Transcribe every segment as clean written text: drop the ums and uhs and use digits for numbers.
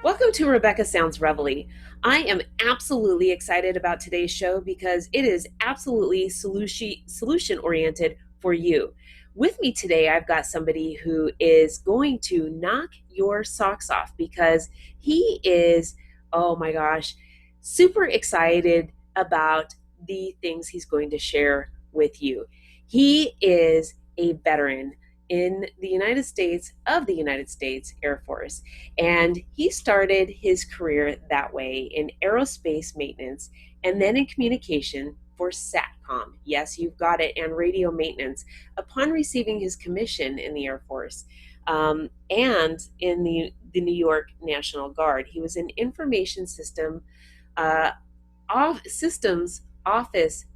Welcome to Rebecca Sounds Reveille. I am absolutely excited about today's show because it is absolutely solution oriented for you. With me today, I've got somebody who is going to knock your socks off because he is, oh my gosh, super excited about the things he's going to share with you. He is a veteran in the United States of the United States Air Force. And he started his career that way in aerospace maintenance and then in communication for SATCOM. Yes, you've got it, and radio maintenance upon receiving his commission in the Air Force. And in the New York National Guard. He was an information systems office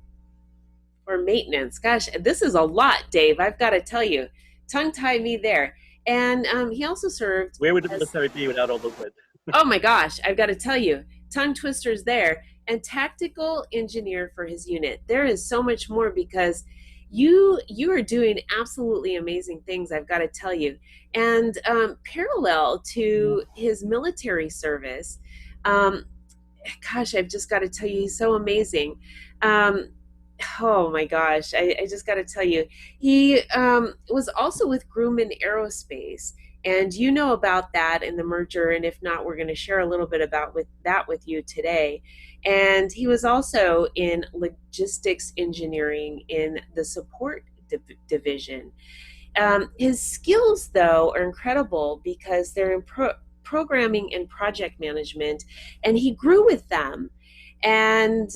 for maintenance. Gosh, this is a lot, Dave. I've got to tell you. Tongue tie me there. And he also served. Where would the military be without all the wood? Oh my gosh, I've got to tell you, tongue twisters there. And tactical engineer for his unit. There is so much more because you are doing absolutely amazing things, I've got to tell you. And parallel to his military service, gosh, I've just got to tell you, he's so amazing. Oh my gosh, I just got to tell you, he was also with Grumman Aerospace, and you know about that in the merger, and if not, we're going to share a little bit about with you today. And he was also in logistics engineering in the support division. His skills, though, are incredible because they're in programming and project management, and he grew with them. And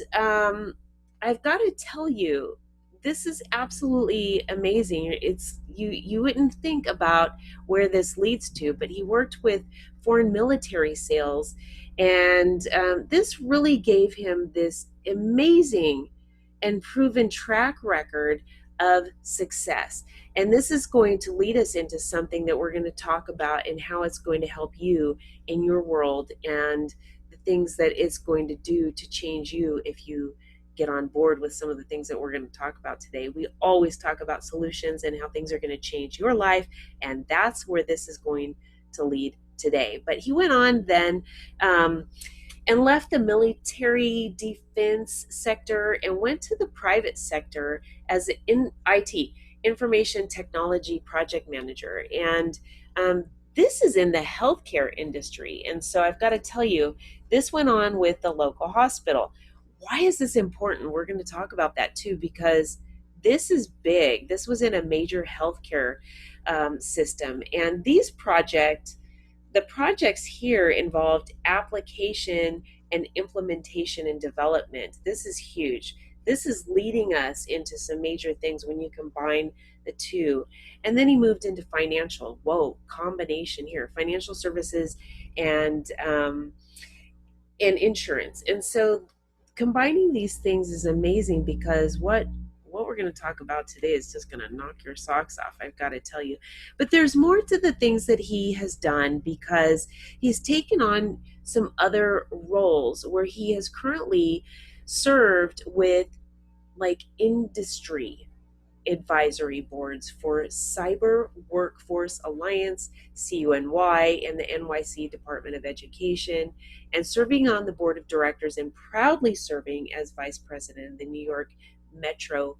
I've got to tell you, this is absolutely amazing. It's you wouldn't think about where this leads to, but he worked with foreign military sales, and this really gave him this amazing and proven track record of success. And this is going to lead us into something that we're going to talk about and how it's going to help you in your world and the things that it's going to do to change you if you get on board with some of the things that we're going to talk about today. We always talk about solutions and how things are going to change your life, and that's where this is going to lead today. But he went on then and left the military defense sector and went to the private sector as in IT, information technology project manager. And this is in the healthcare industry. And so I've got to tell you, this went on with the local hospital. Why is this important? We're going to talk about that too, because this is big. This was in a major healthcare system. And the projects here involved application and implementation and development. This is huge. This is leading us into some major things when you combine the two. And then he moved into financial. Whoa, combination here. Financial services and insurance. And so combining these things is amazing because what we're going to talk about today is just going to knock your socks off, I've got to tell you. But there's more to the things that he has done because he's taken on some other roles where he has currently served with like industry advisory boards for Cyber Workforce Alliance, CUNY, and the NYC Department of Education, and serving on the board of directors and proudly serving as vice president of the New York Metro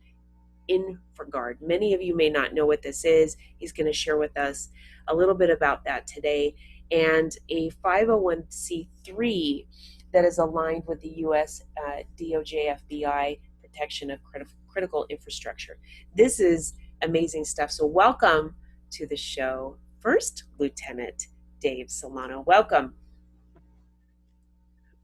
InfraGard. Many of you may not know what this is. He's going to share with us a little bit about that today, and a 501c3 that is aligned with the US DOJ FBI protection of critical infrastructure. This is amazing stuff. So welcome to the show. First, Lieutenant Dave Solano. Welcome.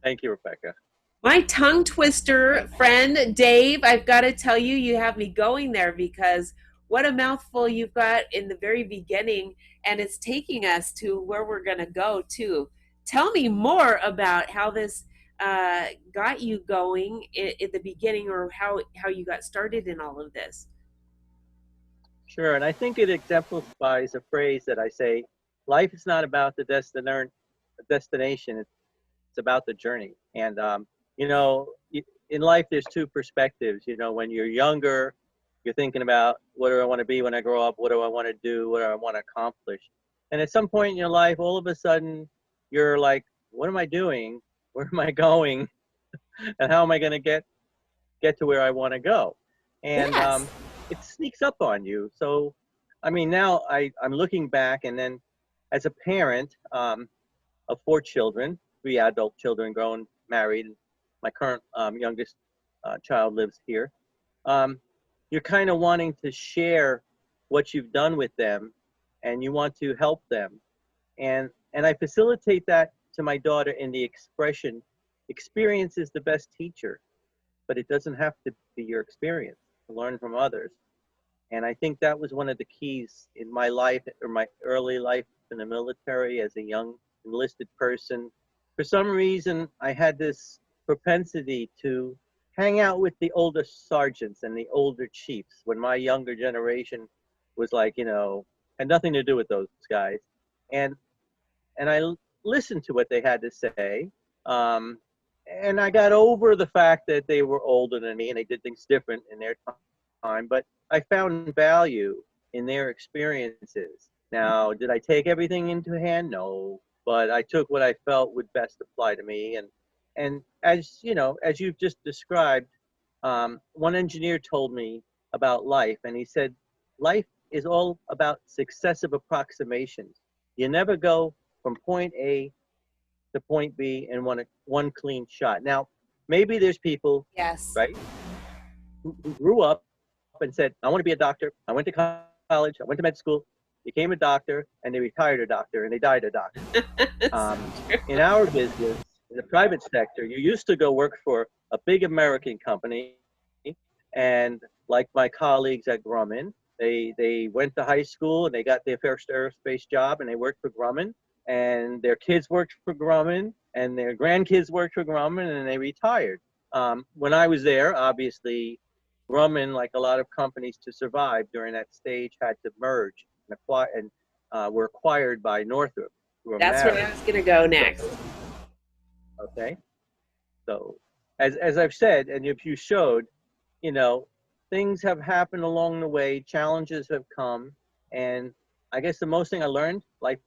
Thank you, Rebecca. My tongue twister friend, Dave, I've got to tell you, you have me going there because what a mouthful you've got in the very beginning, and it's taking us to where we're going to go too. Tell me more about how this got you going at the beginning, or how you got started in all of this. Sure, and I think it exemplifies a phrase that I say, life is not about the destination, it's about the journey. And, you know, in life there's two perspectives. You know, when you're younger, You're thinking about, what do I want to be when I grow up? What do I want to do? What do I want to accomplish? And at some point in your life, all of a sudden, you're like, what am I doing? Where am I going? And how am I going to get to where I want to go? And Yes. it sneaks up on you. So, I mean, now I'm looking back, and then as a parent of 4 children, 3 adult children, grown, married, my current youngest child lives here. Um, you're kind of wanting to share what you've done with them, and you want to help them. And I facilitate that to my daughter in the expression, experience is the best teacher, but it doesn't have to be your experience, to learn from others. And I think that was one of the keys in my life, or my early life in the military as a young enlisted person. For some reason, I had this propensity to hang out with the older sergeants and the older chiefs, when my younger generation was like, had nothing to do with those guys. And I listened to what they had to say. Um, and I got over the fact that they were older than me and they did things different in their time, but I found value in their experiences. Now, did I take everything into hand? No, but I took what I felt would best apply to me. And as you know, as you've just described, one engineer told me about life, and he said, life is all about successive approximations. You never go from point A to point B in one clean shot. Now, maybe there's people, Yes. right, who grew up and said, I want to be a doctor. I went to college, I went to med school, became a doctor, and they retired a doctor, and they died a doctor. So true. In our business, in the private sector, you used to go work for a big American company, and like my colleagues at Grumman, they went to high school and they got their first aerospace job, and they worked for Grumman, and their kids worked for Grumman, and their grandkids worked for Grumman, and they retired. When I was there, obviously, Grumman, like a lot of companies, to survive during that stage, had to merge and acquire, and were acquired by Northrop through a That's where I marriage. was going to go next. So, okay, so as I've said, and if you showed, you know, things have happened along the way, challenges have come, and I guess the most thing I learned, life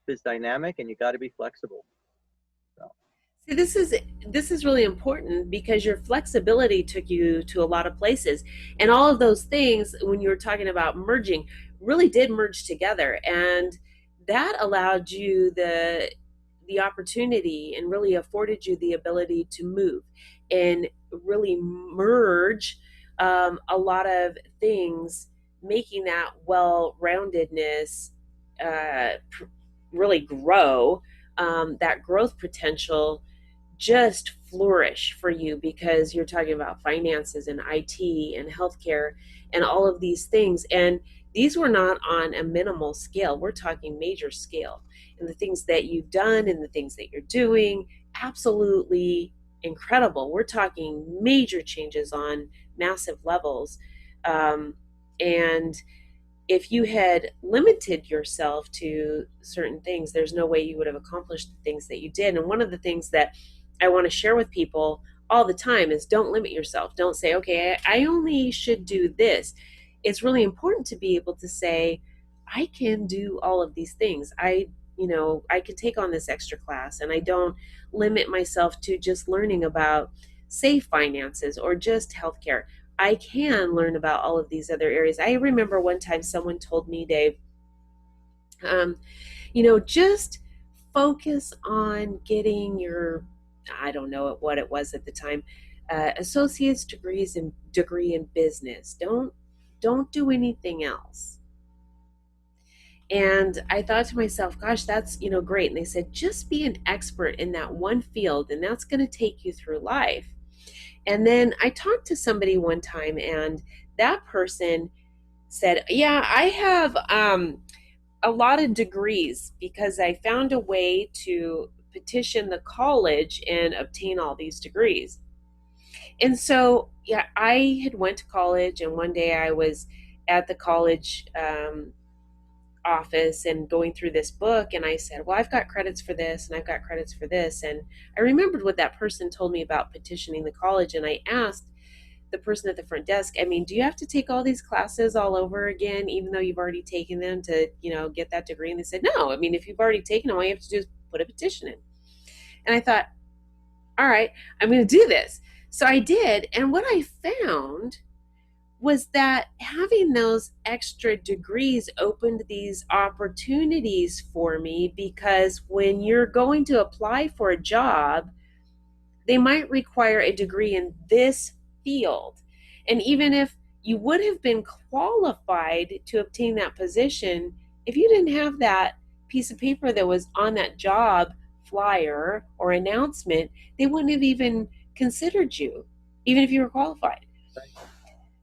is dynamic, and you got to be flexible. So, See, this is really important because your flexibility took you to a lot of places, and all of those things, when you were talking about merging, really did merge together, and that allowed you the opportunity and really afforded you the ability to move and really merge a lot of things, making that well-roundedness really grow, that growth potential just flourish for you because you're talking about finances and IT and healthcare and all of these things. And these were not on a minimal scale. We're talking major scale. And the things that you've done and the things that you're doing, absolutely incredible. We're talking major changes on massive levels. And if you had limited yourself to certain things, there's no way you would have accomplished the things that you did. And one of the things that I want to share with people all the time is don't limit yourself. Don't say, okay, I only should do this. It's really important to be able to say, I can do all of these things. I can take on this extra class, and I don't limit myself to just learning about safe finances or just healthcare. I can learn about all of these other areas. I remember one time someone told me, Dave, um, just focus on getting your, I don't know what it was at the time, associate's degree in business. Don't do anything else. And I thought to myself, gosh, that's, great. And they said, just be an expert in that one field, and that's going to take you through life. And then I talked to somebody one time, and that person said, yeah, I have a lot of degrees because I found a way to petition the college and obtain all these degrees. And so, yeah, I had went to college, and one day I was at the college office and going through this book, and I said, well, I've got credits for this and I've got credits for this. And I remembered what that person told me about petitioning the college, and I asked the person at the front desk, I mean, do you have to take all these classes all over again, even though you've already taken them to, get that degree? And they said, no, I mean, if you've already taken them, all you have to do is put a petition in. And I thought, all right, I'm going to do this. So I did. And what I found was that having those extra degrees opened these opportunities for me, because when you're going to apply for a job, they might require a degree in this field. And even if you would have been qualified to obtain that position, if you didn't have that piece of paper that was on that job flyer or announcement, they wouldn't have even considered you, even if you were qualified.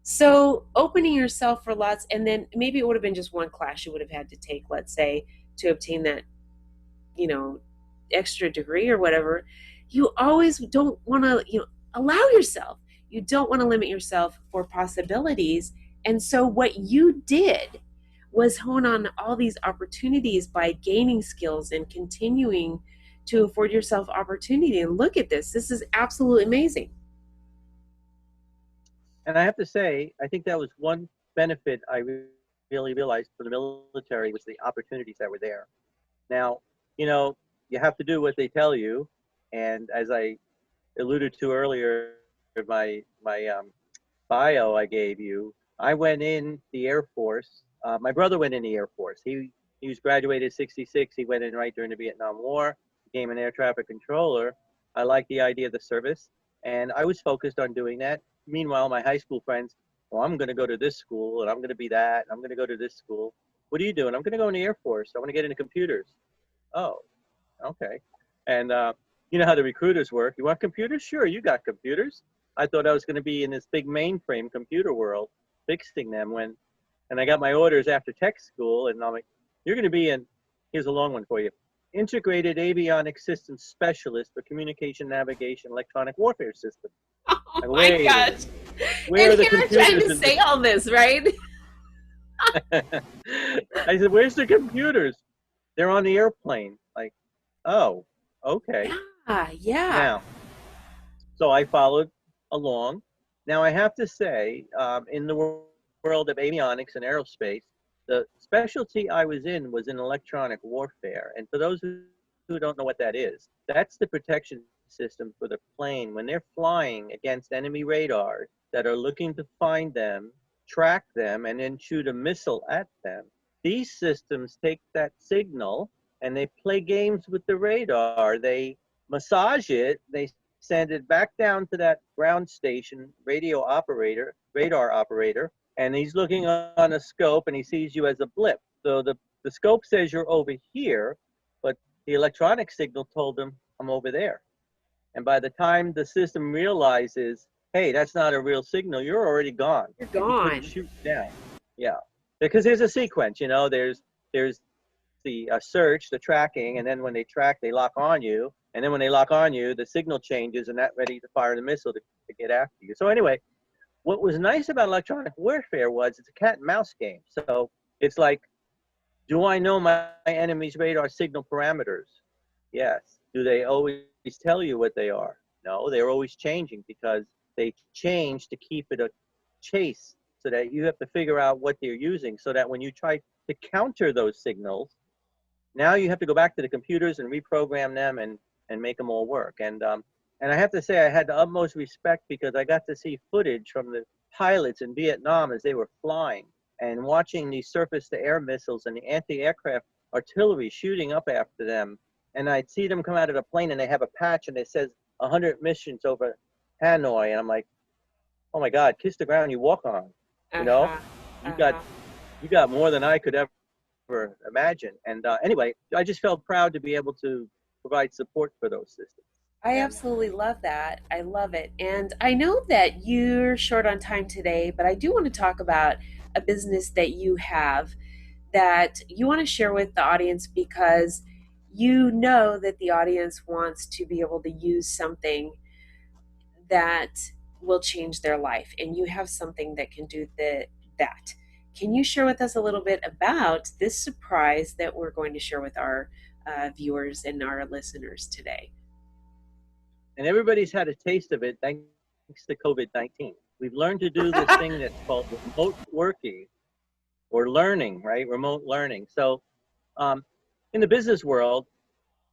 So opening yourself for lots, and then maybe it would have been just one class you would have had to take, let's say, to obtain that, you know, extra degree or whatever. You always don't want to, allow yourself. You don't want to limit yourself for possibilities. And so what you did was hone on all these opportunities by gaining skills and continuing to afford yourself opportunity. And look at this. This is absolutely amazing. And I have to say, I think that was one benefit I really realized for the military was the opportunities that were there. Now, you have to do what they tell you. And as I alluded to earlier, my bio I gave you, I went in the Air Force. My brother went in the Air Force. He was graduated 66. He went in right during the Vietnam War, became an air traffic controller. I liked the idea of the service, and I was focused on doing that. Meanwhile, my high school friends, well, I'm going to go to this school, and I'm going to be that, and I'm going to go to this school. What are you doing? I'm going to go in the Air Force. I want to get into computers. Oh, okay. And you know how the recruiters work. You want computers? Sure, you got computers. I thought I was going to be in this big mainframe computer world, fixing them and I got my orders after tech school, and I'm like, you're going to be in, here's a long one for you, Integrated Avionics Systems Specialist for Communication, Navigation, Electronic Warfare System. Oh my gosh. Where and are the here computers? Trying to say all this, right? I said, where's the computers? They're on the airplane. Like, oh, okay. Yeah. Now, so I followed along. Now I have to say, in the world of avionics and aerospace, the specialty I was in electronic warfare. And for those who don't know what that is, that's the protection system for the plane when they're flying against enemy radars that are looking to find them, track them, and then shoot a missile at them. These systems take that signal and they play games with the radar. They massage it, they send it back down to that ground station radar operator, and he's looking on a scope and he sees you as a blip. So the scope says you're over here, but the electronic signal told him I'm over there. And by the time the system realizes, hey, that's not a real signal, you're already gone. You're gone. You couldn't shoot down. Yeah, because there's a sequence, there's the search, the tracking, and then when they track, they lock on you. And then when they lock on you, the signal changes and that ready to fire the missile to get after you. So anyway, what was nice about electronic warfare was it's a cat and mouse game. So it's like, do I know my enemy's radar signal parameters? Yes. Do they always tell you what they are? No, they're always changing because they change to keep it a chase, so that you have to figure out what they're using, so that when you try to counter those signals, now you have to go back to the computers and reprogram them and make them all work. And I have to say I had the utmost respect because I got to see footage from the pilots in Vietnam as they were flying and watching these surface-to-air missiles and the anti-aircraft artillery shooting up after them. And I'd see them come out of the plane and they have a patch and it says 100 missions over Hanoi. And I'm like, oh my God, kiss the ground you walk on. You got more than I could ever imagine. And anyway, I just felt proud to be able to provide support for those systems. I absolutely love that. I love it. And I know that you're short on time today, but I do want to talk about a business that you have that you want to share with the audience, because you know that the audience wants to be able to use something that will change their life, and you have something that can do that. Can you share with us a little bit about this surprise that we're going to share with our viewers and our listeners today? And everybody's had a taste of it. Thank thanks to COVID-19. We've learned to do this thing that's called remote working or learning, right? Remote learning. So in the business world,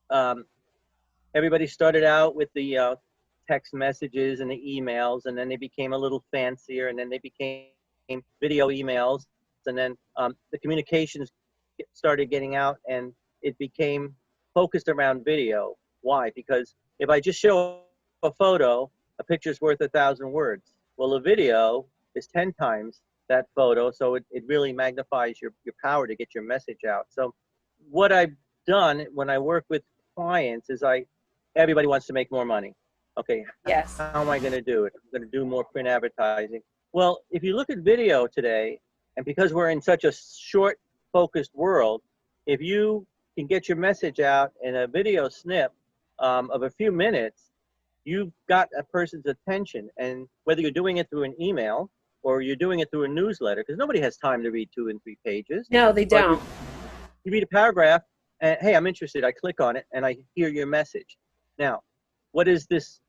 um, everybody started out with the text messages and the emails, and then they became a little fancier, and then they became video emails, and then the communications started getting out, and it became focused around video. Why? Because if I just show a photo, a picture's worth 1,000 words. Well, a video is 10 times that photo, so it really magnifies your power to get your message out. So what I've done when I work with clients is everybody wants to make more money. Okay, Yes. how am I going to do it? I'm going to do more print advertising. Well, if you look at video today, and because we're in such a short, focused world, if you can get your message out in a video snip of a few minutes, you've got a person's attention. And whether you're doing it through an email or you're doing it through a newsletter, because nobody has time to read 2 and 3 pages. No, they But don't. you read a paragraph, and hey, I'm interested. I click on it, and I hear your message. Now, what does this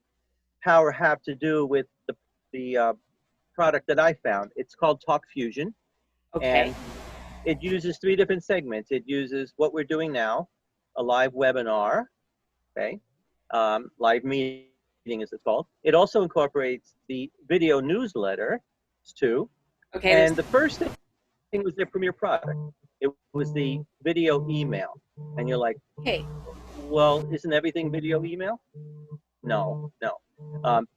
power have to do with the product that I found? It's called Talk Fusion, Okay. and it uses 3 different segments. It uses what we're doing now, a live webinar, okay, live meeting as it's called. It also incorporates the video newsletter too. Okay. And the first thing was their premier product. It was the video email. And you're like, Okay. well, isn't everything video email? No, no.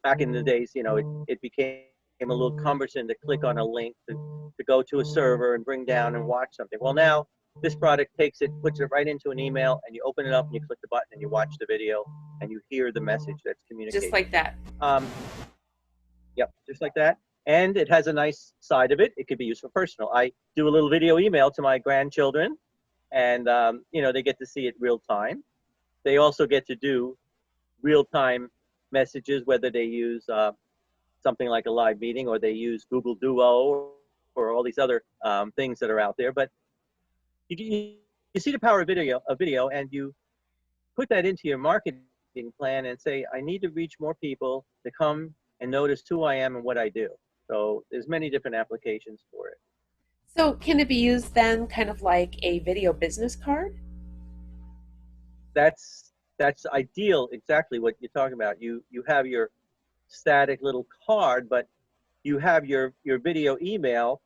Back in the days, it became a little cumbersome to click on a link to go to a server and bring down and watch something. Well, now this product takes it, puts it right into an email, and you open it up and you click the button and you watch the video and you hear the message that's communicated. Just like that. Yep, just like that. And it has a nice side of it. It could be used for personal. I do a little video email to my grandchildren, and they get to see it real time. They also get to do real time messages, whether they use something like a live meeting or they use Google Duo or all these other things that are out there. But you see the power of video, and you put that into your marketing plan and say, I need to reach more people to come and notice who I am and what I do. So there's many different applications for it. So can it be used then kind of like a video business card? That's ideal, exactly what you're talking about. You have your static little card, but you have your video email.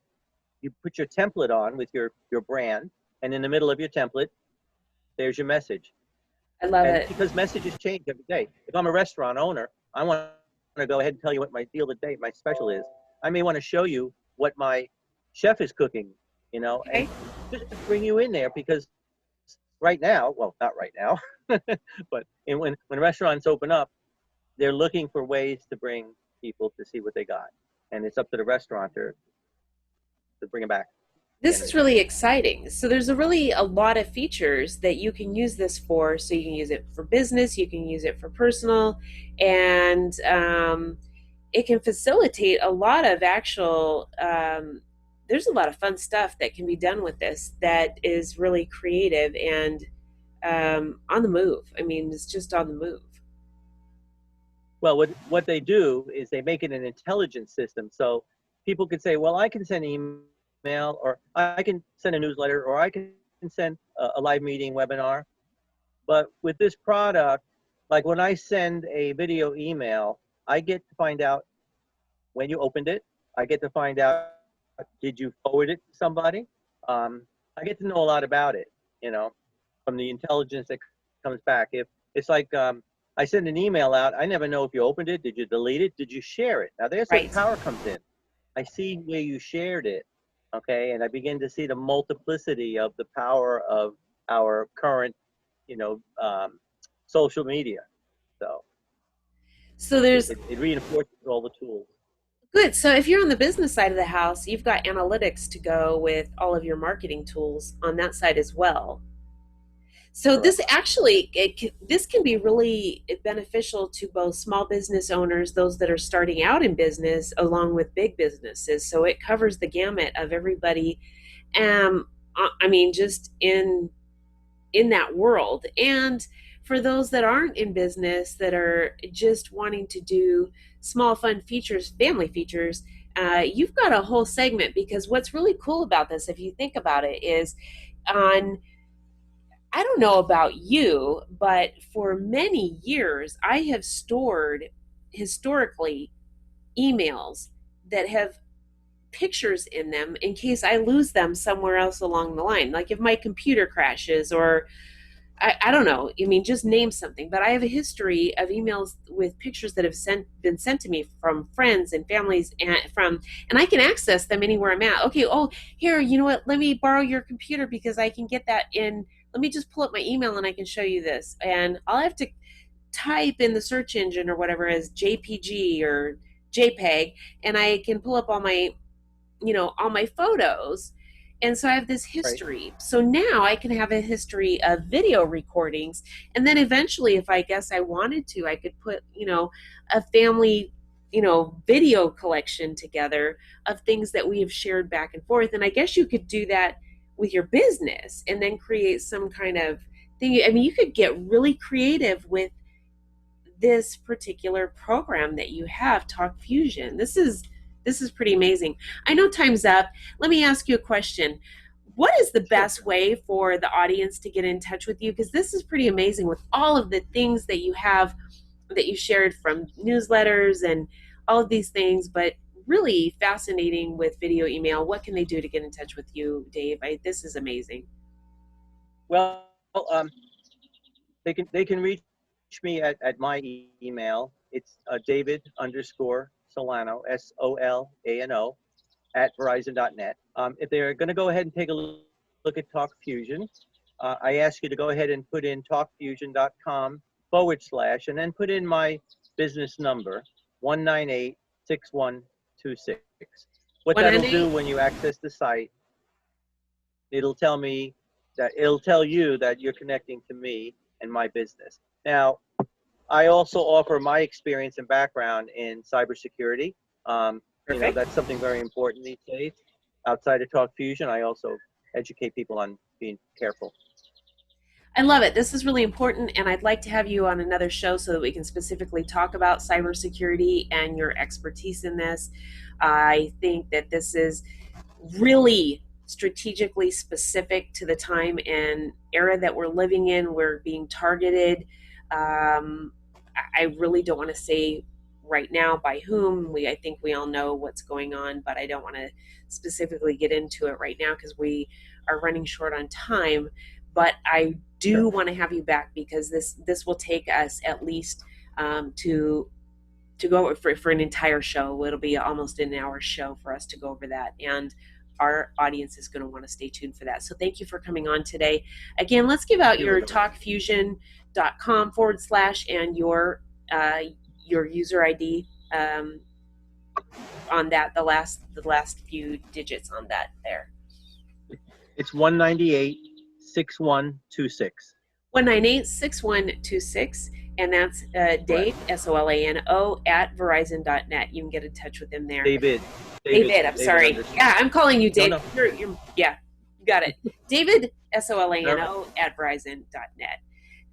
You put your template on with your brand, and in the middle of your template, there's your message. I love And it. because messages change every day. If I'm a restaurant owner, I want to go ahead and tell you what my deal of the day, my special is. I may want to show you what my chef is cooking, and Okay. just to bring you in there, because right now, well, not right now, but when restaurants open up, they're looking for ways to bring people to see what they got. And it's up to the restaurateur to bring them back. This is really exciting. So there's a lot of features that you can use this for. So you can use it for business, you can use it for personal, and it can facilitate a lot of actual. There's a lot of fun stuff that can be done with this that is really creative and on the move. I mean, it's just on the move. Well, what they do is they make it an intelligent system. So people could say, well, I can send email, or I can send a newsletter, or I can send a live meeting webinar. But with this product, like when I send a video email, I get to find out when you opened it. I get to find out, did you forward it to somebody? I get to know a lot about it, from the intelligence that comes back. If it's like I send an email out, I never know if you opened it, did you delete it, did you share it? Now there's where the power comes in. I see where you shared it, okay, and I begin to see the multiplicity of the power of our current, social media. So there's it reinforces all the tools. good. So if you're on the business side of the house, you've got analytics to go with all of your marketing tools on that side as well. So Correct. this actually, this can be really beneficial to both small business owners, those that are starting out in business, along with big businesses. So it covers the gamut of everybody. I mean, just in that world. And for those that aren't in business, that are just wanting to do small fun features, family features, you've got a whole segment. Because what's really cool about this, if you think about it, is on, I don't know about you, but for many years I have stored historically emails that have pictures in them in case I lose them somewhere else along the line. Like if my computer crashes, or I don't know. I mean, just name something. But I have a history of emails with pictures that have been sent to me from friends and families, and I can access them anywhere I'm at. Okay, oh, here, you know what? Let me borrow your computer because I can get that in. Let me just pull up my email and I can show you this. And I'll have to type in the search engine or whatever as JPG or JPEG, and I can pull up all my photos. And so I have this Right. history. So now I can have a history of video recordings. And then eventually, if I guess I wanted to, I could put, a family, video collection together of things that we have shared back and forth. And I guess you could do that with your business and then create some kind of thing. I mean, you could get really creative with this particular program that you have, Talk Fusion. This is pretty amazing. I know time's up. Let me ask you a question. What is the Sure. best way for the audience to get in touch with you? Because this is pretty amazing with all of the things that you have, that you shared from newsletters and all of these things, but really fascinating with video email. What can they do to get in touch with you, Dave? This is amazing. Well, they can reach me at my email. It's David_Solano, Solano, at Verizon.net. If they're going to go ahead and take a look at Talk Fusion, I ask you to go ahead and put in talkfusion.com / and then put in my business number, 198-6126. What that'll do 198. when you access the site, it'll tell you that you're connecting to me and my business. Now, I also offer my experience and background in cybersecurity. Perfect. That's something very important these days. Outside of Talk Fusion, I also educate people on being careful. I love it. This is really important, and I'd like to have you on another show so that we can specifically talk about cybersecurity and your expertise in this. I think that this is really strategically specific to the time and era that we're living in. We're being targeted. I really don't want to say right now by whom. I think we all know what's going on, but I don't want to specifically get into it right now because we are running short on time. But I do Sure. want to have you back because this will take us at least to go for an entire show. It'll be almost an hour show for us to go over that, and our audience is going to want to stay tuned for that. So thank you for coming on today. Again, let's give out You're your very welcome. talkfusion.com / and your user ID on that, the last few digits on that there. It's 198-6126. 198-6126, and that's Correct. Dave, Solano, at Verizon.net. You can get in touch with him there. David. David, I'm sorry. Underscore. Yeah, I'm calling you No, Dave. no. Yeah, you got it. David, No. Solano, at Verizon.net.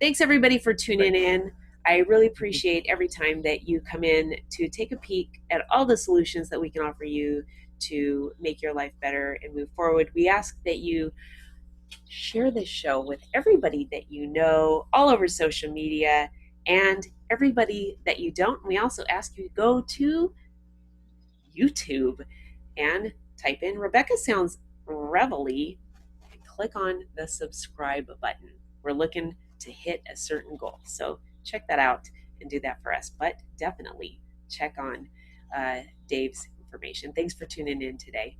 Thanks, everybody, for tuning Right. in. I really appreciate every time that you come in to take a peek at all the solutions that we can offer you to make your life better and move forward. We ask that you share this show with everybody that you know all over social media and everybody that you don't. We also ask you to go to YouTube and type in Rebecca Sounds Reveille and click on the subscribe button. We're looking to hit a certain goal. So check that out and do that for us. But definitely check on Dave's information. Thanks for tuning in today.